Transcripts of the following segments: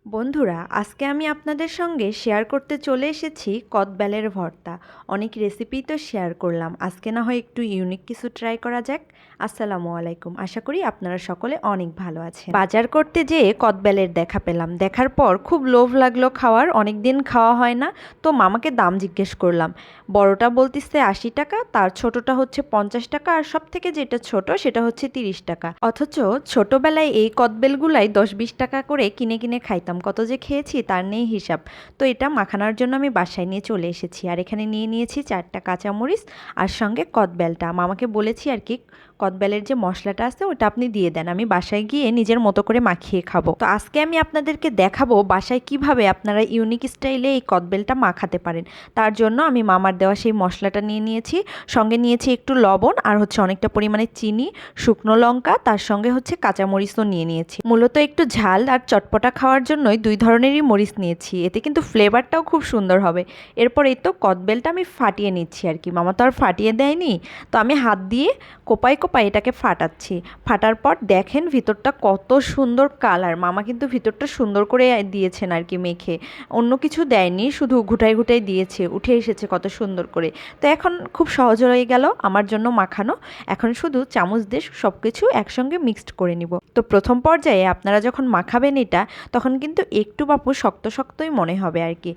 বন্ধুরা, আজকে আমি আপনাদের সঙ্গে শেয়ার করতে চলে এসেছি কদবেলের ভর্তা। অনেক রেসিপি তো শেয়ার করলাম, আজকে না হয় একটু ইউনিক কিছু ট্রাই করা যাক। আসসালামু আলাইকুম, আশা করি আপনারা সকলে অনেক ভালো আছেন। বাজার করতে যেয়ে কদবেলের দেখা পেলাম, দেখার পর খুব লোভ লাগলো খাওয়ার, অনেক দিন খাওয়া হয় না। তো মামাকে দাম জিজ্ঞেস করলাম, বড়টা বলতেছে 80 টাকা, তার ছোটটা হচ্ছে 50 টাকা, আর সব থেকে যেটা ছোট সেটা হচ্ছে 30 টাকা। অথচ ছোটবেলায় এই কদবেলগুলাই 10-20 টাকা করে কিনে কিনে খাইতাম, কত যে খেয়েছি তার নেই হিসাব। তো এটা মাখানোর জন্য আমি বাসায় নিয়ে চলে এসেছি, আর এখানে নিয়ে নিয়েছি 4টা কাঁচামরিচ আর সঙ্গে কদবেলটা। মামাকে বলেছি আর কি, কদবেলের যে মশলাটা আছে ওটা আপনি দিয়ে দেন, আমি বাসায় গিয়ে নিজের মতো করে মাখিয়ে খাবো। তো আজকে আমি আপনাদেরকে দেখাবো বাসায় কিভাবে আপনারা ইউনিক স্টাইলে এই কদবেলটা মাখাতে পারেন। তার জন্য আমি মামার দেওয়া সেই মশলাটা নিয়ে নিয়েছি, সঙ্গে নিয়েছি একটু লবণ, আর হচ্ছে অনেকটা পরিমাণে চিনি, শুকনো লঙ্কা, তার সঙ্গে হচ্ছে কাঁচামরিচও নিয়ে নিয়েছি। মূলত একটু ঝাল আর চটপটা খাওয়ার জন্যই দুই ধরনেরই মরিচ নিয়েছি, এতে কিন্তু ফ্লেভারটাও খুব সুন্দর হবে। এরপর এই তো কদবেলটা আমি ফাটিয়ে নিচ্ছি আর কি, মামা তো আর ফাটিয়ে দেয়নি, তো আমি হাত দিয়ে কোপায় কোপায় এটাকে ফাটাচ্ছি। ফাটার পর দেখেন ভিতরটা কত সুন্দর কালার, মামা কিন্তু ভিতরটা সুন্দর করে দিয়েছেন আর কি মেখে, অন্য কিছু দেয়নি, শুধু ঘুটাই ঘুটাই দিয়েছে, উঠে এসেছে কত সুন্দর করে। তো এখন খুব সহজ হয়ে গেল আমার জন্য মাখানো। এখন শুধু চামচ দিয়ে সব কিছু একসঙ্গে মিক্সড করে নিব। তো প্রথম পর্যায়ে আপনারা যখন মাখাবেন এটা, তখন কিন্তু একটু বাপু শক্ত শক্তই মনে হবে আর কি।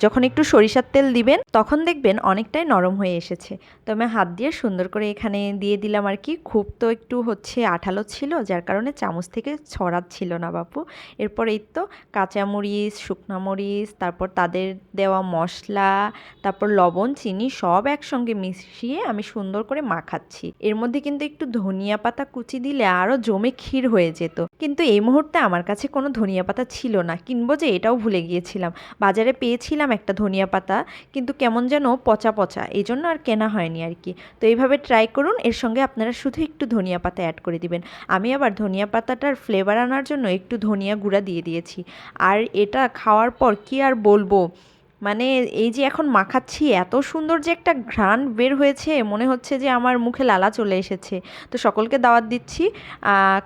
যখন একটু সরিষার তেল দিবেন তখন দেখবেন অনেকটাই নরম হয়ে এসেছে। তো আমি হাত দিয়ে সুন্দর করে এখানে দিয়ে দিলাম আর কি। খুব তো একটু হচ্ছে আঠালো ছিল, যার কারণে চামচ থেকে ছড়াচ্ছিল না বাপু। এরপর এই তো কাঁচামরিচ, শুকনা মরিচ, তারপর তাদের দেওয়া মশলা, তারপর লবণ, চিনি সব একসঙ্গে মিশিয়ে আমি সুন্দর করে মাখাচ্ছি। এর মধ্যে কিন্তু একটু ধনিয়া পাতা কুচি দিলে আরও জমে ক্ষীর হয়ে যেত, কিন্তু এই মুহূর্তে আমার কাছে কোনো ধনিয়া পাতা ছিল না, কিনবো যে এটাও ভুলে গিয়েছিলাম। বাজারে পেয়েছিলাম একটা ধনিয়া পাতা, কিন্তু কেমন যেন পচা পচা, এই জন্য আর কেনা হয়নি আর কি। তো এইভাবে ট্রাই করুন, এর সঙ্গে আপনারা শুধু একটু ধনিয়া পাতা অ্যাড করে দিবেন। আমি আবার ধনিয়া পাতাটার ফ্লেভার আনার জন্য একটু ধনিয়া গুঁড়া দিয়ে দিয়েছি। আর এটা খাওয়ার পর কি আর বলবো, মানে এই যে এখন মাখাচ্ছি এত সুন্দর যে একটা ঘ্রাণ বের হয়েছে, মনে হচ্ছে যে আমার মুখে লালা চলে এসেছে। তো সকলকে দাওয়াত দিচ্ছি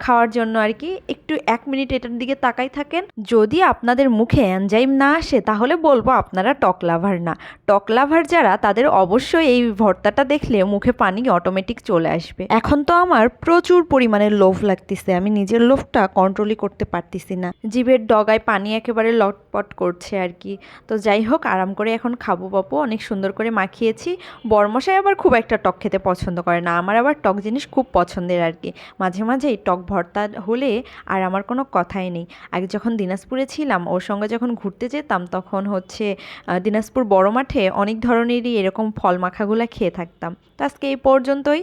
খাওয়ার জন্য আর কি। একটু 1 মিনিট এটার দিকে তাকাই থাকেন, যদি আপনাদের মুখে এনজাইম না আসে তাহলে বলবো আপনারা টক লাভার না। টক লাভার যারা, তাদের অবশ্যই এই ভর্তাটা দেখলে মুখে পানি অটোমেটিক চলে আসবে। এখন তো আমার প্রচুর পরিমাণে লোভ লাগতেছে, আমি নিজের লোভটা কন্ট্রোলই করতে পারতেছি না, জিভের ডগায় পানি একেবারে লটপট করছে আর কি। তো যাই হোক, আরাম করে এখন খাবো বাপু, অনেক সুন্দর করে মাখিয়েছি। বরমশাই আবার খুব একটা টক খেতে পছন্দ করে না, আমার আবার টক জিনিস খুব পছন্দের আর কি। মাঝে মাঝেই টক ভর্তা হলে আর আমার কোনো কথাই নেই। আগে যখন দিনাজপুরে ছিলাম, ওর সঙ্গে যখন ঘুরতে যেতাম, তখন হচ্ছে দিনাজপুর বড় মাঠে অনেক ধরনেরই এরকম ফল মাখাগুলো খেয়ে থাকতাম। তো আজকে এই পর্যন্তই।